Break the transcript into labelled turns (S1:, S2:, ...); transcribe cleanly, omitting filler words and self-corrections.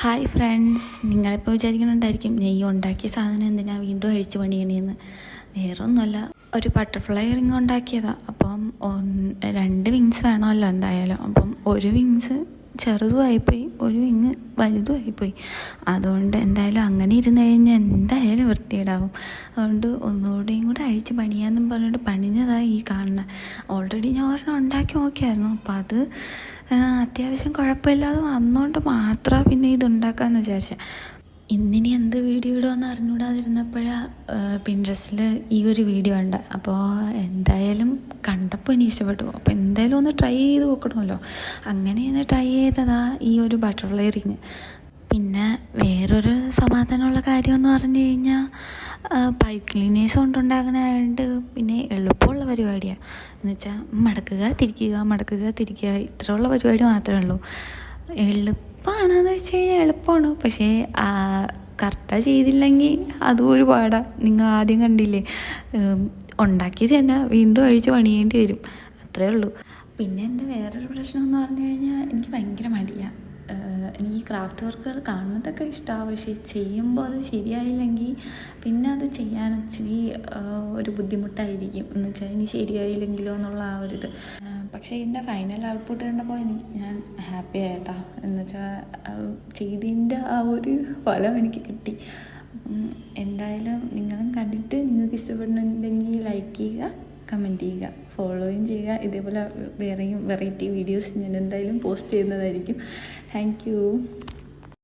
S1: Hi friends, നിങ്ങളിപ്പോൾ വിചാരിക്കുന്നുണ്ടായിരിക്കും നെയ്യ് ഉണ്ടാക്കിയ സാധനം എന്തിനാ വീണ്ടും അഴിച്ചു പണിയണേന്ന്. വേറെ ഒന്നുമല്ല, ഒരു ബട്ടർഫ്ലൈ റിങ് ഉണ്ടാക്കിയതാണ്. അപ്പം 2 വിങ്സ് വേണമല്ലോ എന്തായാലും. അപ്പം ഒരു വിങ്സ് ചെറുതുമായിപ്പോയി, ഒരു വിങ് വലുതുമായിപ്പോയി. അതുകൊണ്ട് എന്തായാലും അങ്ങനെ ഇരുന്ന് കഴിഞ്ഞാൽ എന്തായാലും വൃത്തിയിടാവും. അതുകൊണ്ട് ഒന്നുകൂടെയും കൂടെ അഴിച്ച് പണിയാന്നും പറഞ്ഞിട്ട് പണിഞ്ഞതാണ് ഈ കാണുന്നത്. ഓൾറെഡി ഞാൻ ഒരെണ്ണം ഉണ്ടാക്കി നോക്കിയായിരുന്നു. അപ്പം അത് അത്യാവശ്യം കുഴപ്പമില്ലാതെ വന്നുകൊണ്ട് മാത്രമാണ് പിന്നെ ഇതുണ്ടാക്കാമെന്ന് വിചാരിച്ചത്. ഇന്നിനി എന്ത് വീഡിയോ ഇടുമെന്ന് അറിഞ്ഞുകൂടാതിരുന്നപ്പോഴാണ് പിൻട്രസ്റ്റിൽ ഈ ഒരു വീഡിയോ ഉണ്ട്. അപ്പോൾ എന്തായാലും കണ്ടപ്പോൾ എനിക്ക് ഇഷ്ടപ്പെട്ടു. അപ്പോൾ എന്തായാലും ഒന്ന് ട്രൈ ചെയ്ത് നോക്കണമല്ലോ. അങ്ങനെ ഒന്ന് ട്രൈ ചെയ്തതാ ഈ ഒരു ബട്ടർഫ്ലൈ റിങ്. പിന്നെ വേറൊരു സമാധാനമുള്ള കാര്യമെന്ന് പറഞ്ഞു കഴിഞ്ഞാൽ പൈപ്പ് ക്ലീനേഴ്സ് കൊണ്ടുണ്ടാക്കണതായതുകൊണ്ട് പിന്നെ എളുപ്പമുള്ള പരിപാടിയാണ്. എന്നുവെച്ചാൽ മടക്കുക തിരിക്കുക ഇത്രയുള്ള പരിപാടി മാത്രമേ ഉള്ളൂ. എളുപ്പമാണെന്ന് വെച്ച് കഴിഞ്ഞാൽ എളുപ്പമാണ്, പക്ഷേ കറക്റ്റായി ചെയ്തില്ലെങ്കിൽ അതും ഒരു പാടാണ്. നിങ്ങൾ ആദ്യം കണ്ടില്ലേ, ഉണ്ടാക്കിയത് തന്നെ വീണ്ടും അഴിച്ച് പണിയേണ്ടി വരും, അത്രേ ഉള്ളൂ. പിന്നെ എൻ്റെ വേറൊരു പ്രശ്നം എന്ന് പറഞ്ഞു കഴിഞ്ഞാൽ എനിക്ക് ഭയങ്കര മടിയാണ്. എനിക്ക് ക്രാഫ്റ്റ് വർക്കുകൾ കാണുന്നതൊക്കെ ഇഷ്ടമാണ്, പക്ഷേ ചെയ്യുമ്പോൾ അത് ശരിയായില്ലെങ്കിൽ പിന്നെ അത് ചെയ്യാൻ ഇച്ചിരി ഒരു ബുദ്ധിമുട്ടായിരിക്കും. എന്ന് വെച്ചാൽ ഇനി ശരിയായില്ലെങ്കിലോ എന്നുള്ള ആ ഒരു ഇത്. പക്ഷേ ഇതിൻ്റെ ഫൈനൽ ഔട്ട്പുട്ട് കണ്ടപ്പോൾ ഞാൻ ഹാപ്പി ആയിട്ടാ. എന്ന് വെച്ചാൽ ചെയ്തതിൻ്റെ ആ ഒരു ഫലം എനിക്ക് കിട്ടി. എന്തായാലും നിങ്ങളും കണ്ടിട്ട് നിങ്ങൾക്ക് ഇഷ്ടപ്പെടുന്നുണ്ടെങ്കിൽ ലൈക്ക് ചെയ്യുക, കമൻറ്റ് ചെയ്യുക, ഫോളോയും ചെയ്യുക. ഇതേപോലെ വേറെയും വെറൈറ്റി വീഡിയോസ് ഞാൻ എന്തായാലും പോസ്റ്റ് ചെയ്യുന്നതായിരിക്കും. Thank you.